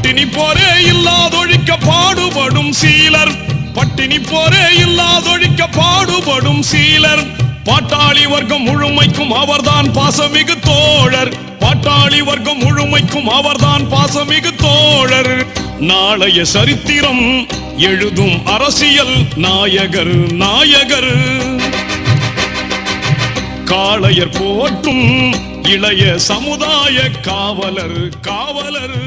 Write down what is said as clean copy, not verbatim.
பட்டினி போரே இல்லாதொழிக்க பாடுபடும் சீலர், பட்டினி போரே இல்லாதொழிக்க பாடுபடும் சீலர். பாட்டாளி வர்க்கம் முழுமைக்கும் அவர்தான் பாசமிகு தோழர், பாட்டாளி வர்க்கம் முழுமைக்கும் அவர்தான் பாசமிகு தோழர். நாளைய சரித்திரம் எழுதும் அரசியல் நாயகர் நாயகர், காளையர் போற்றும் இளைய சமுதாய காவலர் காவலர்.